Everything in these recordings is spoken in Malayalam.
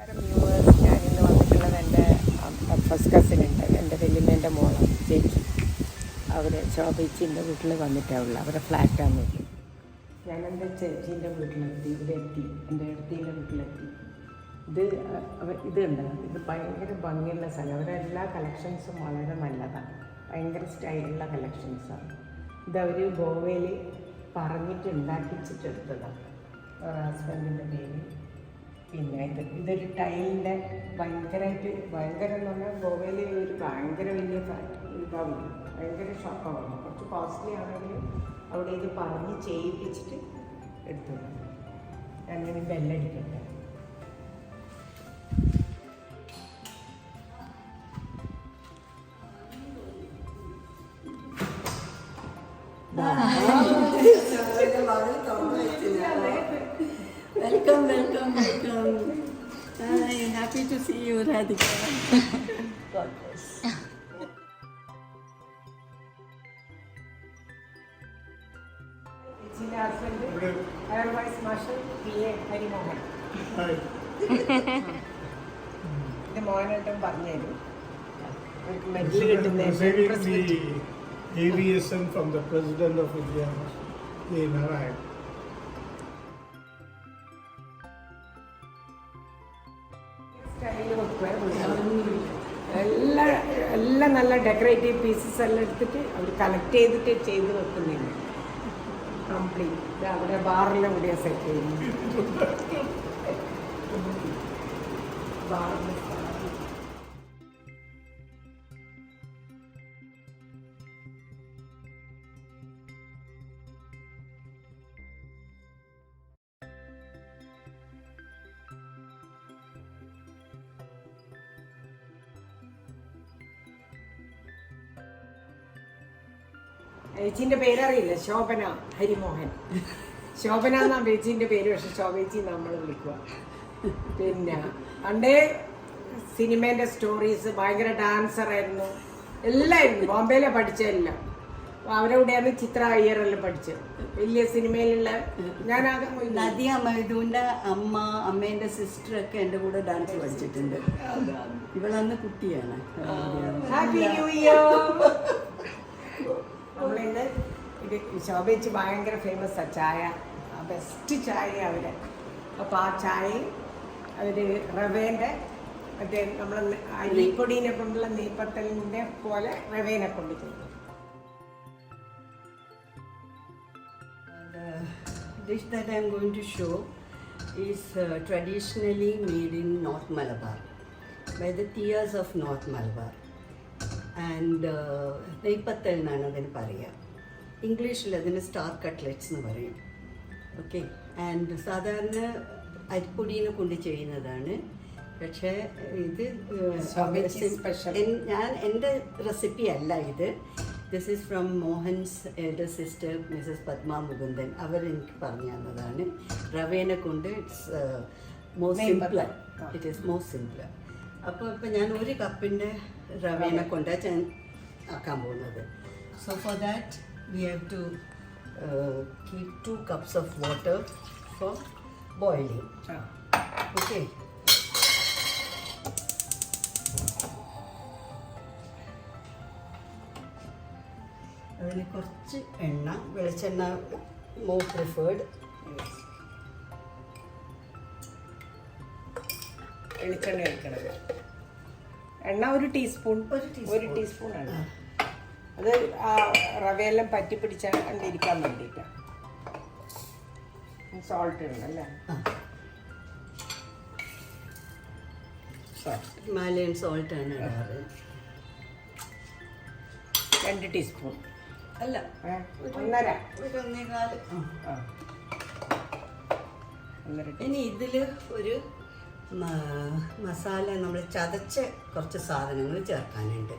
വ്യൂവേഴ്സ്, ഞാനിന്ന് വന്നിട്ടുള്ളത് എൻ്റെ ഫസ്റ്റ് കസിനുണ്ട്, എൻ്റെ വലിയമ്മേൻ്റെ മോളാണ് ചേച്ചി. അവർ ശോഭിച്ചിൻ്റെ വീട്ടിൽ വന്നിട്ടാണുള്ളത്, അവരുടെ ഫ്ലാറ്റാണ് വീട്ടിൽ. ഞാനെൻ്റെ ചേച്ചീൻ്റെ വീട്ടിലെത്തി, ഇവിടെ എത്തി, എൻ്റെ അടുത്തീൻ്റെ വീട്ടിലെത്തി. ഇതുണ്ട്, ഇത് ഭയങ്കര ഭംഗിയുള്ള സ്ഥലം. അവരുടെ എല്ലാ കളക്ഷൻസും വളരെ നല്ലതാണ്, ഭയങ്കര സ്റ്റൈലുള്ള കളക്ഷൻസാണ്. ഇതവർ ഗോവയിൽ പറഞ്ഞിട്ട് ഉണ്ടാക്കിച്ചിട്ടെടുത്തതാണ്, ഹസ്ബൻഡിൻ്റെ പേര്. പിന്നെ ഇതൊരു ടൈലിൻ്റെ ഭയങ്കരം എന്ന് പറഞ്ഞാൽ ഗോവയിൽ ഒരു ഭയങ്കര വലിയ ഇതാവും, ഭയങ്കര ഷോപ്പാവും. കുറച്ച് കോസ്റ്റ്ലി ആണെങ്കിലും അവിടെ ഇത് പറഞ്ഞ് ചെയ്യിപ്പിച്ചിട്ട് എടുത്തത്. അങ്ങനെ ബെല്ലടിക്കട്ടെ. Welcome. Hi, happy to see you, Radhika. God bless. ചേച്ചിൻ്റെ husband air vice marshal PA Harimohan. ഇത് മോഹനേട്ടൻ പറഞ്ഞുതരും. മെഡൽ കിട്ടുന്ന aviation from the President of India, A. Narayan. എല്ലാം നല്ല ഡെക്കറേറ്റീവ് പീസസ് എല്ലാം എടുത്തിട്ട് അവർ കളക്ട് ചെയ്തിട്ട് ചെയ്ത് വെക്കുന്നില്ല. കംപ്ലീറ്റ് അവിടെ ബാറിലും കൂടിയാണ് സെറ്റ് ചെയ്യുന്നത്. ബാറിൽ ചേച്ചീൻ്റെ പേരറിയില്ല, ശോഭന ഹരിമോഹൻ. ശോഭന എന്നാണ് ചേച്ചീൻ്റെ പേര്, പക്ഷെ ശോഭേച്ചി നമ്മൾ വിളിക്കുക. പിന്നെ പണ്ടേ സിനിമേൻ്റെ സ്റ്റോറീസ്, ഭയങ്കര ഡാൻസറായിരുന്നു, എല്ലായിരുന്നു. ബോംബെയിലെ പഠിച്ചതെല്ലാം അവരവിടെയാണ്. ചിത്ര അയ്യറെല്ലാം പഠിച്ചത്, വലിയ സിനിമയിലുള്ള. ഞാനാകെ നദിയ മൈദൂൻ്റെ അമ്മേൻ്റെ സിസ്റ്ററൊക്കെ എൻ്റെ കൂടെ ഡാൻസ് പഠിച്ചിട്ടുണ്ട്. ഇവളന്ന് കുട്ടിയാണ്. Happy new year. നമ്മളിന്ന് ഇത് ശോഭേച്ചി ഭയങ്കര ഫേമസാണ് ചായ, ബെസ്റ്റ് ചായ അവർ. അപ്പോൾ ആ ചായയും അവർ റവേൻ്റെ മറ്റേ നമ്മൾ അരിപ്പൊടീനെ കൊണ്ടുള്ള നെയ്പത്തലിൻ്റെ പോലെ റവേനെ കൊണ്ട് ചെയ്തു. The dish that I am going to show is traditionally made in North Malabar by the Tiyas of North Malabar. And neypathal എന്നാണ് അതിന് പറയുക. ഇംഗ്ലീഷിൽ അതിന് സ്റ്റാർ കട്ട്ലെറ്റ്സ് എന്ന് പറയും. ഓക്കെ. ആൻഡ് സാധാരണ അരിപ്പൊടീനെ കൊണ്ട് ചെയ്യുന്നതാണ്. പക്ഷേ ഇത് ഞാൻ എൻ്റെ റെസിപ്പി അല്ല ഇത്. This is from Mohan's elder sister Mrs Padma Mukundan. അവരെനിക്ക് പറഞ്ഞു തന്നതാണ്. റവേനെ കൊണ്ട് it's more simpler. It is more simpler. അപ്പോൾ ഇപ്പം ഞാൻ ഒരു കപ്പിൻ്റെ റവേനെ കൊണ്ട് ആക്കാൻ പോകുന്നത്. So for that we have to keep 2 cups of water for boiling. ഓക്കെ. അതിന് കുറച്ച് എണ്ണ, വെളിച്ചെണ്ണ മോർ പ്രിഫേർഡ്. വെളിച്ചെണ്ണ എടുക്കണത്. എണ്ണ ഒരു ടീസ്പൂൺ ആണ്. അത് ആ റവയെല്ലാം പറ്റി പിടിച്ചാണ്ടിരിക്കാൻ വേണ്ടിയിട്ടാണ്. സോൾട്ട് ഇടണല്ലേ? ഹിമാലയൻ സോൾട്ട് ആണ് ഇടാറ്. 2 ടീസ്പൂൺ അല്ല, 1.5. ഒരു 1.25. ഇനി ഇതിൽ ഒരു മസാല നമ്മൾ ചതച്ച കുറച്ച് സാധനങ്ങൾ ചേർക്കാനുണ്ട്.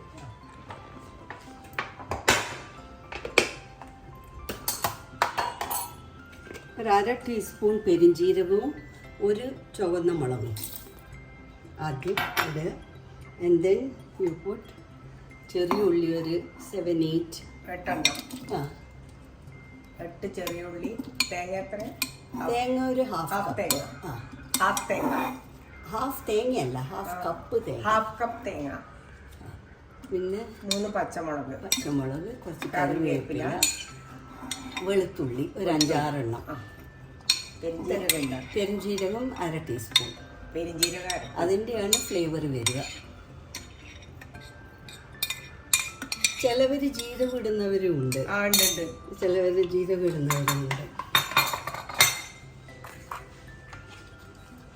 ഒരു 1/2 ടീസ്പൂൺ പെരിഞ്ജീരകവും ഒരു ചുവന്ന മുളകും ആദ്യം ഇടുക. ആൻഡ് ദെൻ യു പുട്ട് ചെറിയ ഉള്ളി ഒരു 7-8. 8 ചെറിയ ഉള്ളി. തേങ്ങ എത്ര? തേങ്ങ ഒരു ഹാഫ് തേങ്ങ. ഹാഫ് തേങ്ങയല്ല, ഹാഫ് കപ്പ് തേങ്ങ. ഹാഫ് കപ്പ് തേങ്ങ, പിന്നെ 3 പച്ചമുളക്, പച്ചമുളക്, കുറച്ച് കറിവേപ്പില, വെളുത്തുള്ളി ഒരു 5-6 എണ്ണം, പെരുംജീരകം 1/2 ടീസ്പൂൺ. പെരുംജീരകം അതിൻ്റെയാണ് ഫ്ലേവർ വരിക. ചിലവർ ജീരകം ഇടുന്നവരും ഉണ്ട്, ചിലവർ ജീരകം ഇടുന്നവരുണ്ട്.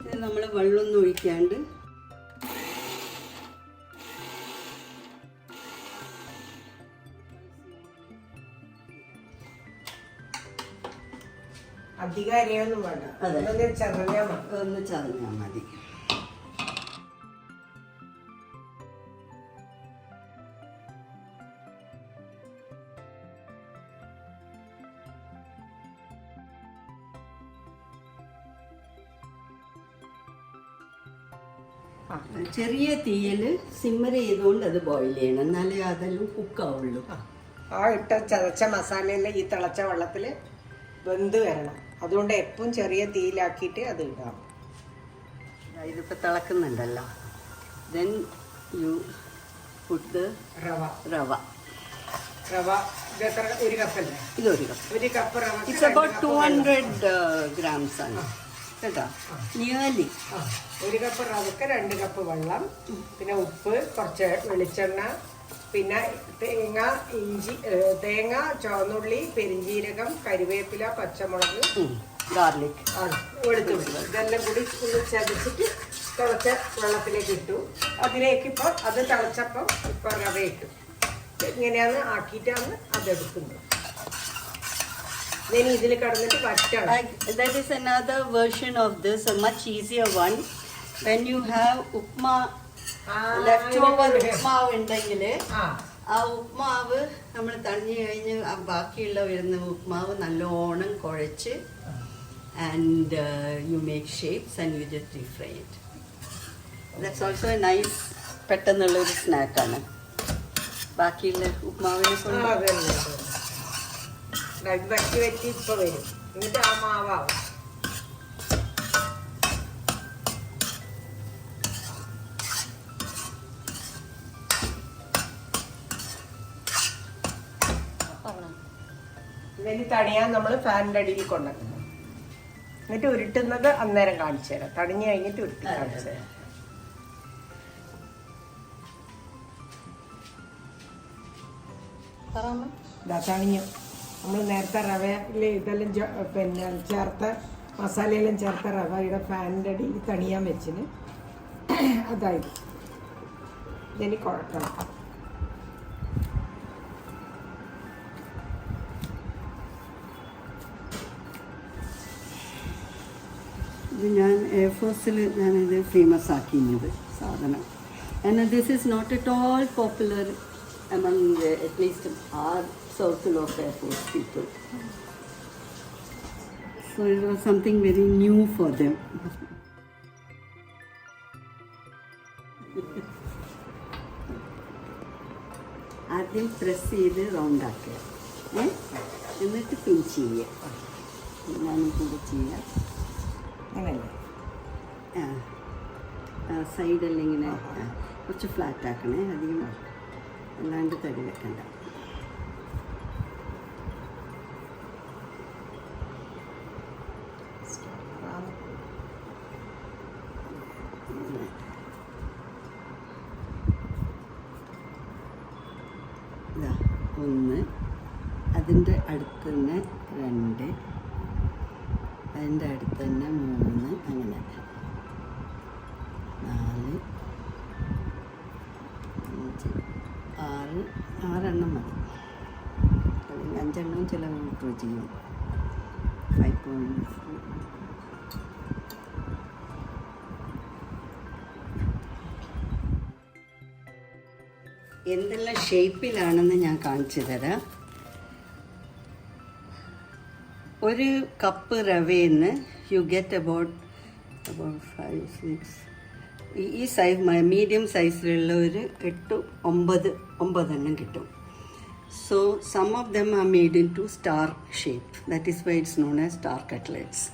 ഇത് നമ്മൾ വെള്ളമൊന്നും ഒഴിക്കാണ്ട് അധികം അരിയൊന്നും വേണ്ട, ഒന്ന് ചതഞ്ഞാൽ മതി. ചെറിയ തീയിൽ സിമ്മർ ചെയ്തുകൊണ്ട് അത് ബോയിൽ ചെയ്യണം, എന്നാലേ അതെല്ലാം കുക്കാവുള്ളൂ. ആ ഇട്ട ചതച്ച മസാലയെല്ലാം ഈ തിളച്ച വെള്ളത്തിൽ വെന്ത് വരണം. അതുകൊണ്ട് എപ്പോഴും ചെറിയ തീയിലാക്കിയിട്ട് അത് ഇടാം. ഇതിപ്പോൾ തിളക്കുന്നുണ്ടല്ലോ. ദെൻ യു പുട്ട് ദ റവ. ഒരു കപ്പല്ലേ? ഇതൊരു കപ്പ്. ഒരു കപ്പ് റവ. ഇറ്റ്സ് അബൌട്ട് 200 grams ആണ് കേട്ടോ, നിയർലി. 1 കപ്പ് റവക്ക് 2 കപ്പ് വെള്ളം, പിന്നെ ഉപ്പ്, കുറച്ച് വെളിച്ചെണ്ണ, പിന്നെ തേങ്ങ, ചുവന്നുള്ളി, പെരിഞ്ജീരകം, കരിവേപ്പില, പച്ചമുളക്, ഗാർലിക്, വെളുത്തുള്ളി, ഇതെല്ലാം കൂടി ഒന്ന് ചതച്ചിട്ട് തിളച്ച വെള്ളത്തിലേക്ക് ഇട്ടു. അതിലേക്ക് ഇപ്പോൾ അത് തിളച്ചപ്പം ഇപ്പം റവ ഇട്ടു. ഇങ്ങനെയാണ് ആക്കിയിട്ടാണ് അതെടുക്കുന്നത്. ഇനി ഇതിൽ കിടന്നിട്ട് വറ്റണം. That is another version of this, a much easier one. When you have upma, leftover ഉപ്മാവ് ഉണ്ടെങ്കിൽ ആ ഉപ്മാവ് നമ്മൾ തണിഞ്ഞു കഴിഞ്ഞ് ബാക്കിയുള്ള വരുന്ന ഉപ്മാവ് നല്ലോണം കുഴച്ച് and you make shapes and you just deep fry it. That's also a nice പെട്ടെന്നുള്ളൊരു സ്നാക്കാണ്. ബാക്കിയുള്ള ഉപ്മാവിനെ കൊണ്ട് വറ്റി ഇപ്പൊ വരും. എന്നിട്ട് ആ മാവാവും. ഇതിന് തണിയാൻ നമ്മൾ ഫാനിൻ്റെ അടിയിൽ കൊണ്ടുവരണം. എന്നിട്ട് ഉരുട്ടുന്നത് അന്നേരം കാണിച്ചു തരാം. തണിഞ്ഞ് കഴിഞ്ഞിട്ട് ഉരുട്ടി കാണിച്ചു തരാം. ഇതാ തണിഞ്ഞു. നമ്മൾ നേരത്തെ റവയിൽ ഇതെല്ലാം പിന്നെ ചേർത്ത മസാലയെല്ലാം ചേർത്ത റവയുടെ ഫാനിൻ്റെ അടിയിൽ തണിയാൻ വെച്ചിന്. അതായത് ഇതിന് കുഴക്കണം. ഇത് ഞാൻ എയർഫോഴ്സിൽ ഞാനിത് ഫേമസ് ആക്കിയത് സാധനം. And this is not at all popular among at least our circle of Air Force people. So it was something very new for them. ആദ്യം പ്രസ് ചെയ്ത് റൗണ്ട് ആക്കുക, എന്നിട്ട് പിൻ ചെയ്യുക. ഞാനും കൂടെ ചെയ്യാം. സൈഡെല്ലാം ഇങ്ങനെ കുറച്ച് ഫ്ലാറ്റ് ആക്കണേ, അധികം അല്ലാണ്ട് തടി വെക്കണ്ട. ഇതാ 1, അതിൻ്റെ അടുത്ത് തന്നെ 2, അതിൻ്റെ അടുത്ത് തന്നെ 3, അങ്ങനെ 4, 5, 6 എണ്ണം മതി. അല്ലെങ്കിൽ 5 എണ്ണവും ചില ഡ്രോ ചെയ്യും. 5 എന്തെല്ലാം ഷേപ്പിലാണെന്ന് ഞാൻ കാണിച്ചു തരാം. ഒരു കപ്പ് റവയിൽ യു ഗെറ്റ് അബൌട്ട് 5, 6, ഈ സൈസ് മീഡിയം സൈസിലുള്ള ഒരു 8-9 എണ്ണം കിട്ടും. So some of them are made into star shape. That is why it's known as star cutlets.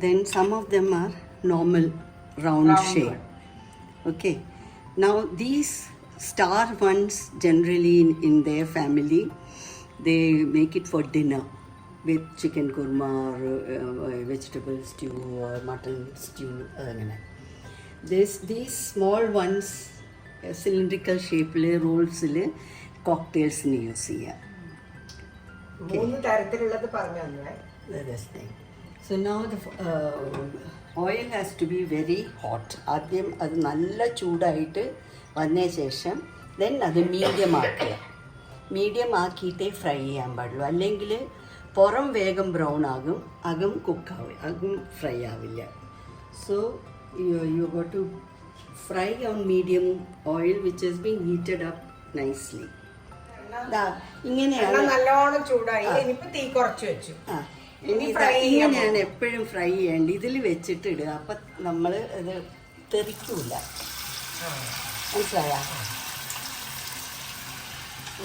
Then some of them are normal round Round shape. Okay. Now these star ones generally in their family, they make it for dinner with chicken kurma or vegetable stew or mutton stew. These small ones, cylindrical shape rolls, cocktails use here. 3 തരത്തിലുള്ളത് പറഞ്ഞു തന്നെ. This thing. So now the oil has to be very hot. ആദ്യം അത് നല്ല ചൂടായിട്ട് വന്ന ശേഷം ദെൻ അത് മീഡിയം ആക്കുക. മീഡിയം ആക്കിയിട്ടേ ഫ്രൈ ചെയ്യാൻ പാടുള്ളൂ. അല്ലെങ്കിൽ പുറം വേഗം ബ്രൗൺ ആകും, അകം കുക്കാവും, അകം ഫ്രൈ ആവില്ല. So you got to fry on medium oil which has been heated up nicely. ഇങ്ങനെയാണ് നല്ലോണം ചൂടായി. ഇനിയിപ്പോ തീ കുറച്ച് വെച്ചു. ഇങ്ങനെയാണ് എപ്പോഴും ഫ്രൈ ചെയ്യേണ്ടത്. ഇതിൽ വെച്ചിട്ട് ഇടുക, അപ്പം നമ്മൾ ഇത് തെറിക്കൂല. മനസ്സിലായ?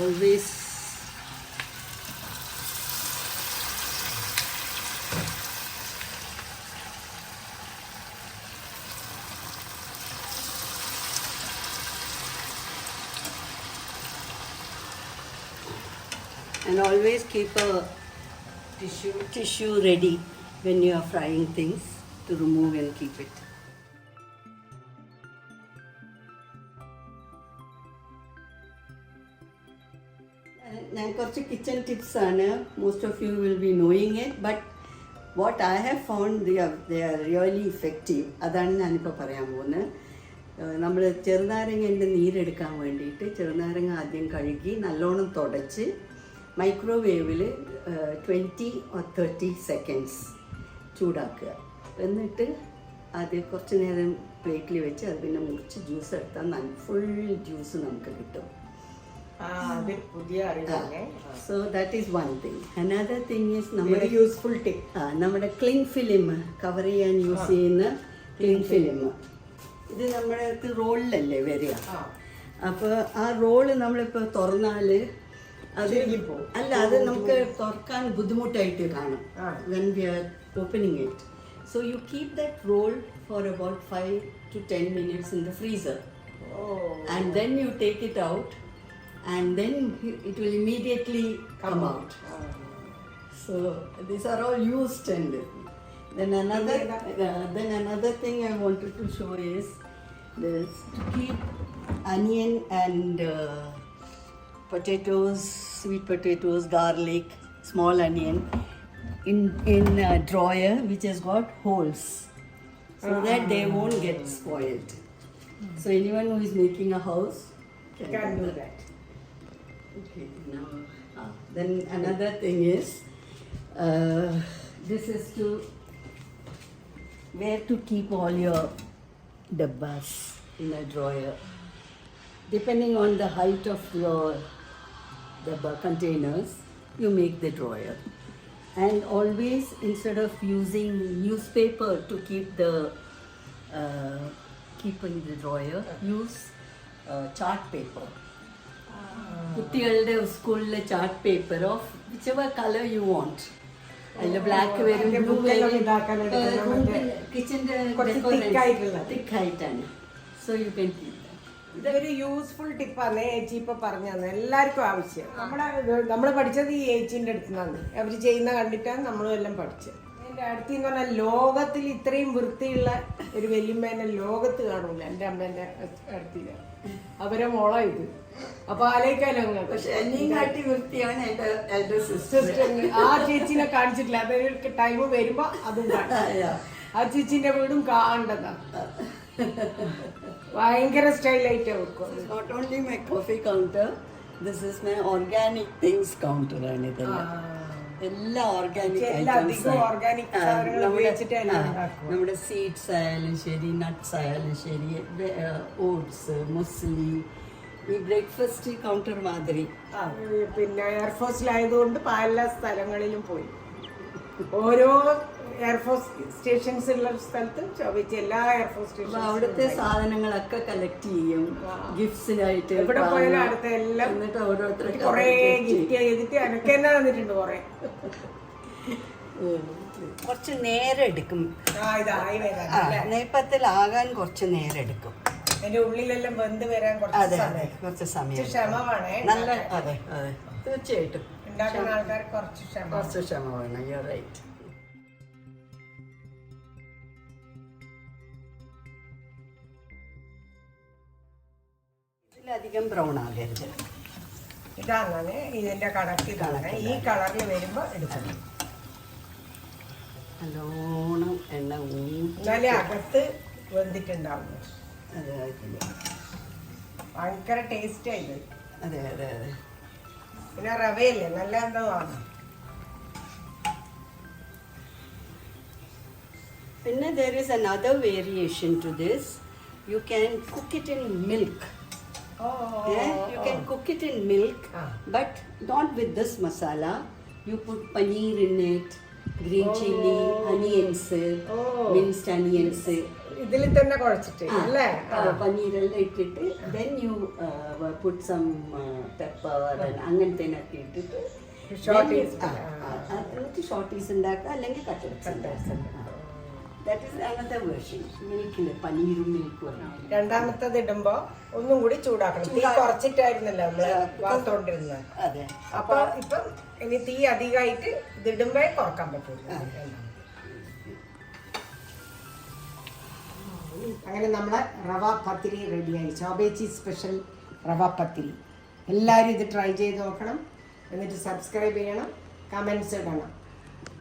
Always and always keep a tissue ready when you are frying things to remove and keep it. ഞാൻ കുറച്ച് കിച്ചൺ ടിപ്സ് ആണ്. Most of you will be knowing it, but what I have found they are really effective. അതാണ് ഞാനിപ്പോൾ പറയാൻ പോകുന്നത്. നമ്മൾ ചെറുനാരങ്ങൻ്റെ നീരെടുക്കാൻ വേണ്ടിയിട്ട് ചെറുനാരങ്ങ ആദ്യം കഴുകി നല്ലോണം തുടച്ച് മൈക്രോവേവിൽ 20 or 30 seconds ചൂടാക്കുക. എന്നിട്ട് അത് കുറച്ച് നേരം പ്ലേറ്റിൽ വെച്ച് അത് പിന്നെ മുറിച്ച് ജ്യൂസ് എടുത്താൽ ഫുൾ ജ്യൂസ് നമുക്ക് കിട്ടും. So that is one thing. Another thing is നമ്മുടെ യൂസ്ഫുൾ ടിപ്പ്, നമ്മുടെ ക്ലിങ് ഫിലിം കവർ ചെയ്യാൻ യൂസ് ചെയ്യുന്ന ക്ലിങ് ഫിലിം. ഇത് നമ്മുടെ അടുത്ത് റോളിലല്ലേ വരിക. അപ്പോൾ ആ റോള് നമ്മളിപ്പോൾ തുറന്നാൽ അത് അല്ല, അത് നമുക്ക് തുറക്കാൻ ബുദ്ധിമുട്ടായിട്ട് കാണും when we are opening it. So you keep that roll for about 5 to 10 minutes in the freezer. And then you take it out and then it will immediately come out. So these are all used. And then another thing I wanted to show is this, to keep onion and potatoes, sweet potatoes, garlic, small onion in a drawer which has got holes, so that they won't get spoiled. So anyone who is making a house can do that. Okay, now then another thing is this is to where to keep all your dabbas in a drawer. Depending on the height of your containers, you make the drawer. And always, instead of using newspaper to keep in the drawer, use chart paper. കുട്ടികളുടെ സ്കൂളിലെ chart paper of whichever color you want. അതിൽ ബ്ലാക്ക് വരും, ബ്ലൂ വരും, കിച്ചൻ്റെ തിക്ക് ആയിട്ടാണ്. So you can keep. ഇതൊരു യൂസ്ഫുൾ ടിപ്പാണ് ഏച്ചി ഇപ്പൊ പറഞ്ഞു തന്നെ. എല്ലാവർക്കും ആവശ്യം. നമ്മൾ പഠിച്ചത് ഈ ഏച്ചിന്റെ അടുത്ത് നിന്നാണ്. അവർ ചെയ്യുന്ന കണ്ടിട്ടാണ് നമ്മളും എല്ലാം പഠിച്ചത്. എൻ്റെ അടുത്ത് എന്ന് പറഞ്ഞാൽ ലോകത്തിൽ ഇത്രയും വൃത്തിയുള്ള ഒരു വല്യമ്മേനെ ലോകത്ത് കാണൂല. എൻ്റെ അമ്മേന്റെ അടുത്തില്ല, അവരെ മോള ഇത്. അപ്പൊ ആലോചിക്കാലോ വൃത്തിയാണ് എൻ്റെ എൽഡർ സിസ്റ്റർ. ആ ചേച്ചിനെ കാണിച്ചിട്ടില്ല. അതൊരു ടൈം വരുമ്പോ അതും കാണാം. ആ ചേച്ചിന്റെ വീടും കാണേണ്ടതാ. ഭയങ്കര സ്റ്റൈലായിട്ട് വെക്കും. Not only my coffee counter, this is my organic things counter ആണ്. ഇതെല്ലാം എല്ലാ ഓർഗാനിക് നമ്മുടെ സീഡ്സ് ആയാലും ശരി, നട്ട്സ് ആയാലും ശരി, ഓട്സ്, മുസ്ലി, ഈ ബ്രേക്ക്ഫാസ്റ്റ് കൗണ്ടർ മാതിരി. പിന്നെ എയർഫോഴ്സിലായതുകൊണ്ട് പല സ്ഥലങ്ങളിലും പോയി. ഓരോ എയർഫോഴ്സ് സ്റ്റേഷൻസ് ഉള്ള സ്ഥലത്ത് ചോദിച്ച എല്ലാ എയർഫോഴ്സ് സ്റ്റേഷൻ അവിടുത്തെ സാധനങ്ങളൊക്കെ കളക്ട് ചെയ്യും ഗിഫ്റ്റ്സിനായിട്ട്. എവിടെ പോയാലും അടുത്ത എല്ലാം എന്നിട്ട് ഓരോരുത്തർ കുറെ ഗിഫ്റ്റ് ചെയ്തിട്ട് എനിക്ക് തന്നെ തന്നിട്ടുണ്ട് കുറെ. കുറച്ച് നേരം എടുക്കും. ഇതായി വരാൻ ആ, നെയ്പ്പത്തിലാകാൻ കുറച്ച് നേരം എടുക്കും. അതിന്റെ ഉള്ളിലെല്ലാം വെന്ത് വരാൻ അതെ കുറച്ച് അതെ സമയം. കുറച്ച് സമയം കുറച്ച് ക്ഷമ വേണേ. നല്ല അതെ അതെ തീർച്ചയായിട്ടും ഉണ്ടാക്കുന്ന ആൾക്കാർ കുറച്ച് ക്ഷമ. കുറച്ച് ക്ഷമ വേണം. U right. ഇതിലധികം ബ്രൗൺ ആകരുത്. ഇതാണ് ഇതിന്റെ കണക്ക്. ഇതാണ് ഈ കളറിൽ വരുമ്പോ എടുക്കണം. നല്ലോണം എണ്ണ ഊറ്റി എന്നാലേ അകത്ത് വെന്തിട്ടുണ്ടാവും. അതെ അതെ ഭയങ്കര ടേസ്റ്റ് ആയത്. അതെ അതെ അതെ. പിന്നെ റവയല്ലേ നല്ല എന്തോ ആണ്. പിന്നെ there is another variation to this. You can cook it in milk. You can cook it in milk, but not with this masala. You put paneer in it, green chili, onions, minced onions. ഇതിൽ തന്നെ കുഴച്ചിട്ട് അല്ലേ? പനീരെല്ലാം ഇട്ടിട്ട് then you put some pepper and അങ്ങനത്തേനൊക്കെ ഇട്ടിട്ട് എന്നിട്ട് ഷോർട്ടീസ് ഉണ്ടാക്കുക അല്ലെങ്കിൽ കട്ട്ലറ്റ്സ് ഉണ്ടാക്കുക. That is another version. മിൽക്കില് പനീരും മിൽക്കും. രണ്ടാമത്തത് ഇടുമ്പോ ഒന്നും കൂടി ചൂടാക്കണം. തീ കുറച്ചിട്ടായിരുന്നല്ലോ നമ്മള് വാർത്തോണ്ടിരുന്നത്. അതെ. അപ്പൊ ഇപ്പം ഇനി തീ അധികമായിട്ട് ഇതിടുമ്പോ കുറക്കാൻ പറ്റില്ല. അങ്ങനെ നമ്മളെ റവ പത്തിരി റെഡിയായി. ചോബേച്ചി സ്പെഷ്യൽ റവ പത്തിരി. എല്ലാവരും ഇത് ട്രൈ ചെയ്ത് നോക്കണം. എന്നിട്ട് സബ്സ്ക്രൈബ് ചെയ്യണം, കമൻസ് ഇടണം.